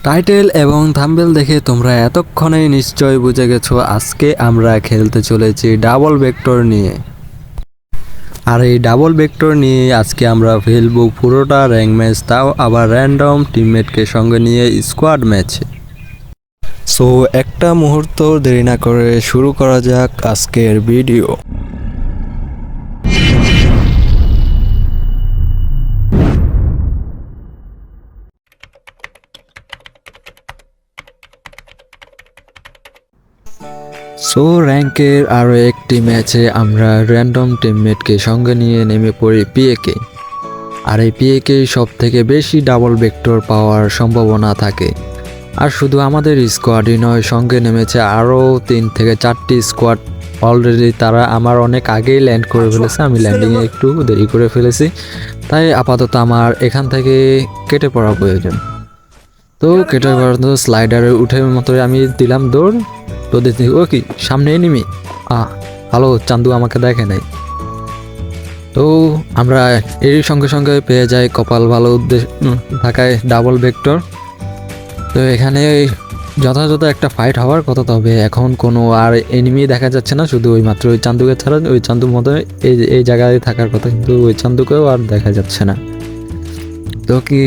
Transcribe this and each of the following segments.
Title এবং thumbnail দেখে তোমরা এতক্ষণে নিশ্চয় বুঝে গেছো আজকে আমরা খেলতে চলেছি ডাবল ভেক্টর নিয়ে। আর এই ডাবল ভেক্টর নিয়ে আজকে আমরা খেলবো পুরোটা র্যাঙ্ক ম্যাচ, তাও আবার র্যান্ডম টিমমেটকে সঙ্গে নিয়ে স্কোয়াড ম্যাচ। সো একটা মুহূর্ত দেরি না করে শুরু করা যাক আজকের ভিডিও। সো র্যাঙ্কের আরও একটি ম্যাচে আমরা র্যান্ডম টিমমেটকে সঙ্গে নিয়ে নেমে পড়ি পিএকে। আর এই পিএকে সব থেকে বেশি ডাবল ভেক্টর পাওয়ার সম্ভাবনা থাকে। আর শুধু আমাদের স্কোয়াডই নয়, সঙ্গে নেমেছে আরও 3 থেকে 4টি স্কোয়াড। অলরেডি তারা আমার অনেক আগেই ল্যান্ড করে ফেলেছে, আমি ল্যান্ডিংয়ে একটু দেরি করে ফেলেছি, তাই আপাতত আমার এখান থেকে কেটে পড়া প্রয়োজন। তো কেটে পড়া স্লাইডারে উঠে মতো আমি দিলাম দৌড়। তো দেখি ও কি সামনে এনিমি, ভালো চান্দু আমাকে দেখে নাই। তো আমরা এর সঙ্গে সঙ্গে পেয়ে যাই কপাল ভালো থাকায় ডাবল ভেক্টর। তো এখানে যথাযথ একটা ফাইট হওয়ার কথা, তবে এখন কোনো আর এনিমি দেখা যাচ্ছে না, শুধু ওই মাত্র ওই চান্দুকে ছাড়া ওই চান্দুর মতো এই জায়গায় থাকার কথা, কিন্তু ওই চান্দুকেও আর দেখা যাচ্ছে না। তো কি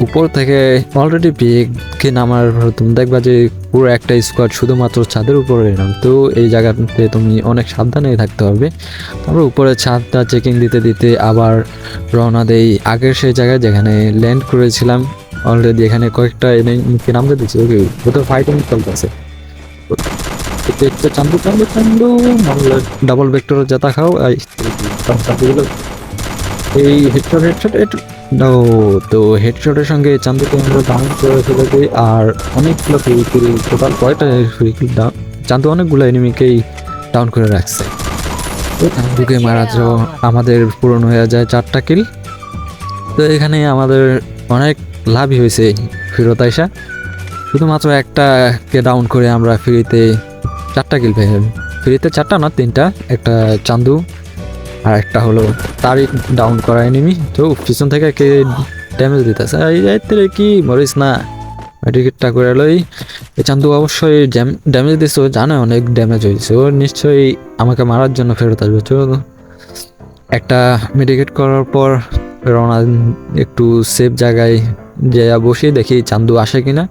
উপর থেকে অলরেডি পিকে নামার তুমি দেখবা যে পুরো একটা স্কোয়াড শুধুমাত্র ছাদের উপরে নাম। তো এই জায়গাতে তুমি অনেক সাবধানে থাকতে হবে। তারপর উপরে ছাদটা চেকিং দিতে দিতে আবার রওনা দেই আগের সেই জায়গায় যেখানে ল্যান্ড করেছিলাম। অলরেডি এখানে কয়েকটা এনিমিকে নামতে দিচ্ছি, ওকে ওদের ফাইটিং চলতেছে। চান্দু চান্দু চান্দু ডাবল ভেক্টর জেতা খাও। এই হেডশট তো হেডশটের সঙ্গে চান্দুকে আমরা ডাউন করে ফেলে দিই। আর অনেকগুলো ফ্রি কিল, টোটাল কয়টা ফ্রি কিল ডাউন, চান্দু অনেকগুলো এনিমিকেই ডাউন করে রাখছে। তো চান্দুকে মারা আমাদের পূরণ হয়ে যায় 4টা কিল। তো এখানে আমাদের অনেক লাভই হয়েছে ফেরত আইসা। শুধুমাত্র একটাকে ডাউন করে আমরা ফ্রিতে 4টা কিল পেয়ে, ফ্রিতে 4টা না 3টা, একটা চান্দু আর একটা হলো তারই ডাউন করা এনিমি। তো পিছন থেকে কে ড্যামেজ দিতেছে, এই কি মরিস না টিকিটটা করে লই। এই চান্দু অবশ্যই ড্যামেজ দিচ্ছে, ও জানে অনেক ড্যামেজ হয়েছে, ও নিশ্চয়ই আমাকে মারার জন্য ফেরত আসবে। তো একটা মেডিকেট করার পর রওনা একটু সেফ জায়গায় যে বসে দেখি চান্দু আসে কিনা।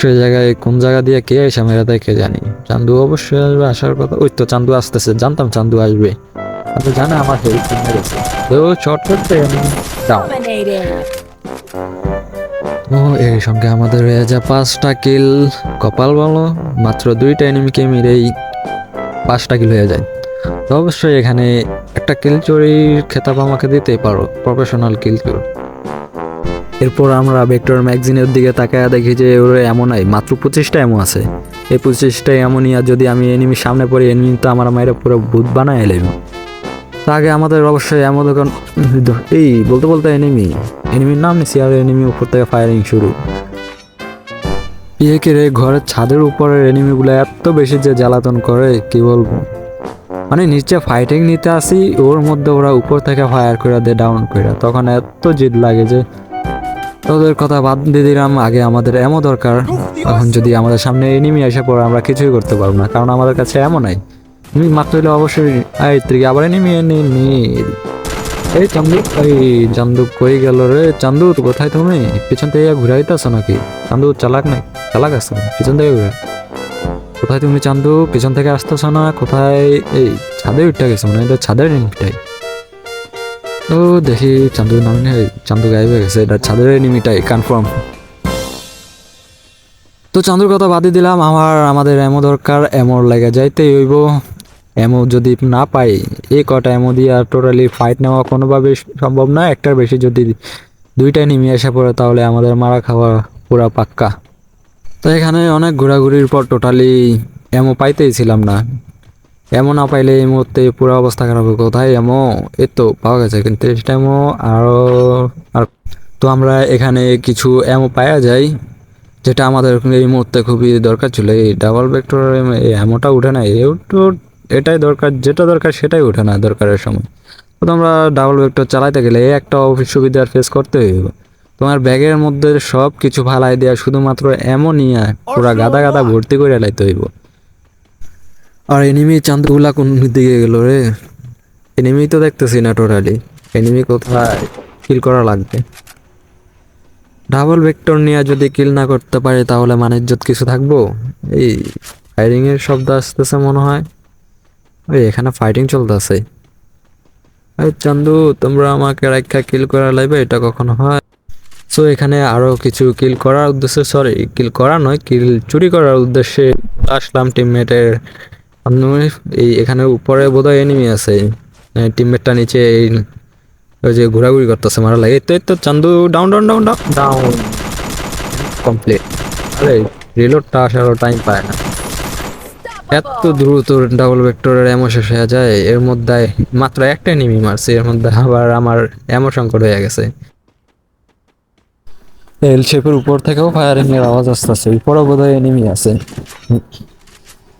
সেই জায়গায় কোন জায়গা দিয়ে কে এসে মেরা দেয় কে জানি। চান্দু অবশ্যই আসবে, আসার কথা। ওই তো চান্দু আসতেছে, জানতাম চান্দু আসবে, জানে আমার হেল্প কমে গেছে। তো শর্ট করতে ডাউন। তো এর সঙ্গে আমাদের হয়ে যায় 5টা কিল। কপাল ভালো, মাত্র 2টা এনিমিকে মেরেই 5টা কিল হয়ে যায়। তো অবশ্যই এখানে একটা কিল চুরির খেতাব আমাকে দিতেই পারো, প্রফেশনাল কিল চোর। এরপর আমরা ভেক্টর ম্যাগজিনের দিকে তাকায় দেখি যে ওর এমনই মাত্র 25টা এমন আছে। এই 25টা এমনই, আর যদি আমি এনিমির সামনে পড়ি, এনিমি তো আমার মায়েরা পুরো ভূত বানায় এলাম। তো আগে আমাদের অবশ্যই এমন দোকান এই বলতে বলতে এনিমির নাম নিছি, আর এনিমি উপর থেকে ফায়ারিং শুরু। পিএকে রে ঘরের ছাদের উপরের এনিমিগুলো এত বেশি যে জ্বালাতন করে কি বলবো। মানে নিচে ফাইটিং নিতে আসি, ওর মধ্যে ওরা উপর থেকে ফায়ার করে দেয় ডাউন করে, তখন এত জিদ লাগে যে ওদের কথা বাদ দিয়ে দিলাম। আগে আমাদের এমন দরকার, এখন যদি আমাদের সামনে এনিমি এসে পড়ে আমরা কিছুই করতে পারবো না, কারণ আমাদের কাছে এমন নাই। তুমি মাত্র হইলে অবশ্যই আবার এনিমি এই চান্দু, এই চান্দু কই গেল রে? চান্দু কোথায় তুমি? পিছন থেকে ঘুরাইতেছো নাকি? চান্দু চালাক নাই, চালাক আছে পিছন থেকে ঘুরে। কোথায় তুমি চান্দু? পিছন থেকে আসতেছো না কোথায়? এই ছাদে উঠে গেছে মানে, এটা ছাদের এনিমিটাই। তো দেখি চান্দুর নাম নেই, চান্দু গায়েব হয়ে গেছে, এটা ছাদের এনিমিটাই কনফার্ম। তো চান্দুর কথা বাদই দিলাম, আমাদের এমো দরকার, এমোর লেগে যাইতেই হইব। এমো যদি না পাই, এই কটা এমো দিয়ে আর টোটালি ফাইট নেওয়া কোনোভাবে সম্ভব না। একটার বেশি যদি 2টা এনিমি এসে পড়ে তাহলে আমাদের মারা খাওয়া পুরা পাক্কা। তো এখানে অনেক ঘোরাঘুরির পর টোটালি এমো পাইতেই ছিলাম না। এমো না পাইলে এই মুহূর্তে পুরো অবস্থা খারাপ হবে। কোথায় এমো? এই তো পাওয়া গেছে, কিন্তু 30টা এমো আর তো আমরা এখানে কিছু এমো পাওয়া যায়, যেটা আমাদের এই মুহূর্তে খুবই দরকার ছিল। এই ডাবল ভেক্টর এমোটা উঠে না, এটাই দরকার, যেটা দরকার সেটাই উঠে না দরকারের সময়। তো আমরা ডাবল ভেক্টর চালাইতে গেলে একটা সুবিধার ফেস করতে হইব। তোমার ব্যাগের মধ্যে সব কিছু ফালাই দেওয়া, শুধুমাত্র অ্যামোনিয়া পুরা গাদা গাদা ভর্তি করে লাইতে হইব। আর এনিমি চান্দগুলা কোন দিকে গেল রে? এনিমি তো দেখতেছি না টোটালি। এনিমি কোথায়? কিল করা লাগবে। ডাবল ভেক্টর নিয়ে যদি কিল না করতে পারি তাহলে মানিজ্যত কিছু থাকবো? এই ফায়ারিং এর শব্দ আসতেছে মনে হয়। ওই এখানে ফাইটিং চলতেছে। এই চান্দু, তোমরা আমাকে রাখা কিল করা লাগবে, এটা কখনো হয়? সো এখানে আরো কিছু কিল করার উদ্দেশ্যে, সরি কিল করা নয়, কিল চুরি করার উদ্দেশ্যে আসলাম টিমমেটের। এই এখানে উপরে বোধহয় এনিমি আছে, টিমমেটটা নিচে এই ওই যে ঘোরাঘুরি করতেছে, মারা লাগে। এই তো চান্দু, down down down down down, complete. আরে রিলোডটা আসারও টাইম পায় না, এত দ্রুত ডাবল ভেক্টরের এমো শেষ হয়ে যায়। এর মধ্যে মাত্র একটা এনিমি মারছে, এর মধ্যে আবার আমার এমো সংকট হয়ে গেছে। এল শেপের উপর থেকেও ফায়ারিং এর আওয়াজ আসতেছে, উপরে বোধহয় এনিমি আছে।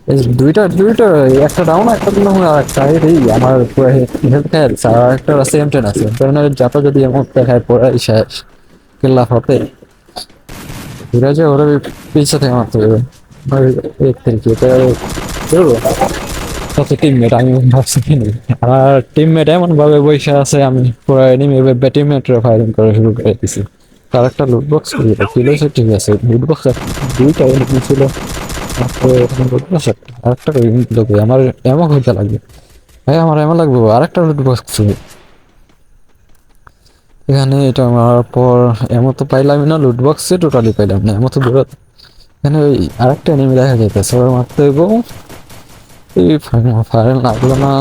এই দুইটা দুইটা, একটা ডাউন একটা দিলাম, আর একটা এই আমার পুরো হেলথ খেয়াল, আর একটা আছে এম10 আছে। যাতে যদি এমন দেখায় পুরাই শেষ, কেল্লা হতে ঘুরে যায়, ওরা পিছে থেকে মারতে হবে। এক থেকে কত টিমমেট আমি ভাবছি কিনি, আমার টিমমেট এমন ভাবে বসে আছে, আমি পুরো এনিমি টিমমেটরা ফায়ারিং করা শুরু করে দিছি। তার একটা লুটবক্স ছিল, সে ঠিক আছে, লুটবক্স দুইটা এনিমি ছিল, আরেকটা লোক আমার এমন হইতে লাগবে। ভাই আমার এমন লাগবে, আরেকটা লুটবক্স ছিল এখানে। এটা আমার পর এমন তো পাইলামই না, লুটবক্সে টোটালি পাইলাম না, এমন তো দূর। এখানে ওই আরেকটা এনিমি দেখা যাইতেছে, ওরা মারতে হইব। এই ফায়ার লাগলো না,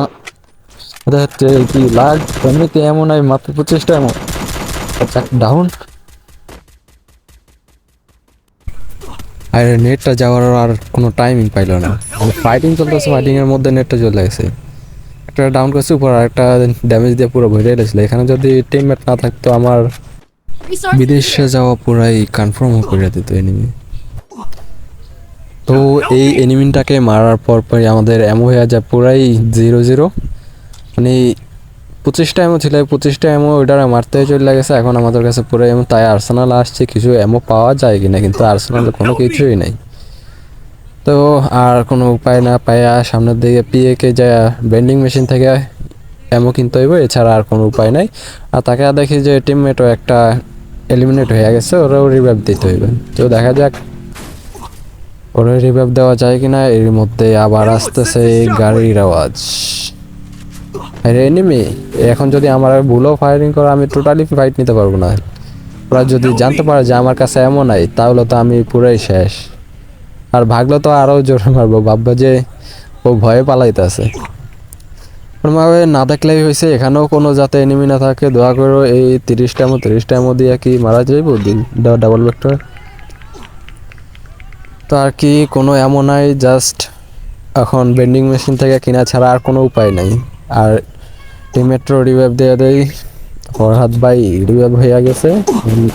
কি লাগ এমনিতে এমন, আমি মাত্র 25টা এমন। ডাউন। আর নেটটা যাওয়ার আর কোনো টাইমিং পাইল না, ফাইটিং চলতেছে, ফাইটিং এর মধ্যে নেটটা চলে গেছে। একটা ডাউন করছে উপর, আর একটা ড্যামেজ দিয়ে পুরো ভরে গেছিল। এখানে যদি টিমমেট না থাকতো আমার বিদেশে যাওয়া পুরাই কনফার্ম করে দিত এনিমি। তো এই এনিমিটাকে মারার পর পরই আমাদের এমো হয়ে যায় পুরাই 0-0, মানে 25টা এমো ছিল, 25টা এমো ওইটারে মারতে চলে গেছে। এখন আমাদের কাছে পুরো এমো, তাই আর্সেনাল আসছে কিছু এমো পাওয়া যায় কিনা, কিন্তু আর্সেনালে কোনো কিছুই নাই। তো আর কোনো উপায় না পাইয়া সামনের দিকে পিএকে যা বেন্ডিং মেশিন থেকে এমো কিনতে হইব, এছাড়া আর কোনো উপায় নাই। আর তাকে দেখি যে টিমমেটও একটা এলিমিনেট হয়ে গেছে, ওরাও রিভাইভ দিতে হইবে। তো দেখা যাক ওরা রিভাইভ দেওয়া যায় কিনা। এর মধ্যে আবার আসতেছে গাড়ির আওয়াজ। আরে এনিমি, এখন যদি আমার ভুলও ফায়ারিং করে আমি টোটালি ফাইট নিতে পারবো না। ওরা যদি জানতে পারে যে আমার কাছে এমন নাই, তাহলে তো আমি পুরাই শেষ। আর ভাগলে তো আরো জোরে মারবো, ভাববো যে ও ভয়ে পালাইতেছে। কোনোভাবে না দেখলেই হয়েছে, এখানেও কোনো যাতে এনিমি না থাকে। দোয়া করো এই 30টা এমো দিয়ে কি মারা যাইব ডাবল ভেক্টর? তো আর কি কোনো এমন নাই, জাস্ট এখন বেন্ডিং মেশিন থেকে কিনা ছাড়া আর কোনো উপায় নাই। আর টিমমেট্রো রিভাইভ দিয়ে দেয়, ফরহাদ ভাই রিভাইভ হয়ে গেছে,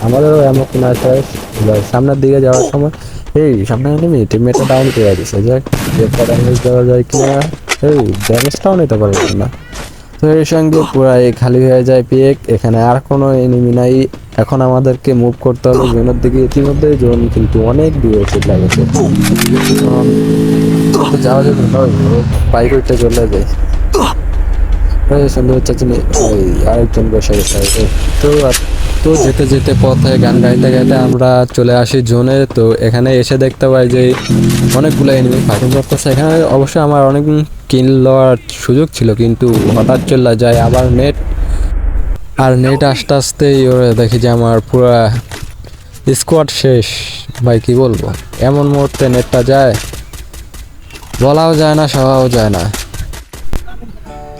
আমাদেরও এমন কিনা শেষ। সামনের দিকে যাওয়ার সময় এই সামনে এনিমি, টিমমেটটা ডাউন করে দিছে, যাক ড্যামেজ দেওয়া যায় কিনা। এই ড্যামেজটাও নিতে পারবে না। তো এর সঙ্গে পুরাই খালি হয়ে যায় পিএক, এখানে আর কোনো এনিমি নাই। এখন আমাদেরকে মুভ করতে হবে জোনের দিকে। ইতিমধ্যে জোন কিন্তু অনেক দূরে চলে গেছে, যাওয়া যাবে বাইক উঠতে চলে যায়। সুন্দর হচ্ছে আরেকজন বসে গেছে। তো তো যেতে যেতে পথে গান গাইতে গাইতে আমরা চলে আসি জোনে। তো এখানে এসে দেখতে পাই যে অনেকগুলো এনিমি ফাইটিং করতেছে। এখানে অবশ্যই আমার অনেক কিল লওয়ার সুযোগ ছিল, কিন্তু হঠাৎ চলে যায় আবার নেট। আর নেট আস্তে আস্তেই ওরা দেখি যে আমার পুরা স্কোয়াড শেষ। ভাই কি বলবো, এমন মুহূর্তে নেটটা যায়, বলাও যায় না, সবাও যায় না।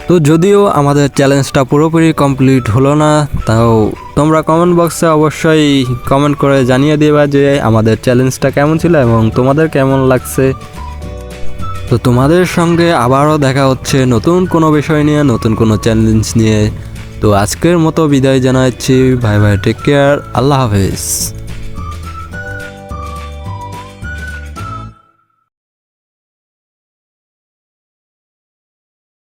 তো যদিও আমাদের চ্যালেঞ্জটা পুরোপুরি কমপ্লিট হলো না, তাও তোমরা কমেন্ট বক্সে অবশ্যই কমেন্ট করে জানিয়ে দিবা যে আমাদের চ্যালেঞ্জটা কেমন ছিল এবং তোমাদের কেমন লাগছে। তো তোমাদের সঙ্গে আবারও দেখা হচ্ছে নতুন কোনো বিষয় নিয়ে, নতুন কোনো চ্যালেঞ্জ নিয়ে। তো আজকের মতো বিদায় জানাচ্ছি, বাই বাই, টেক কেয়ার, আল্লাহ হাফেজ।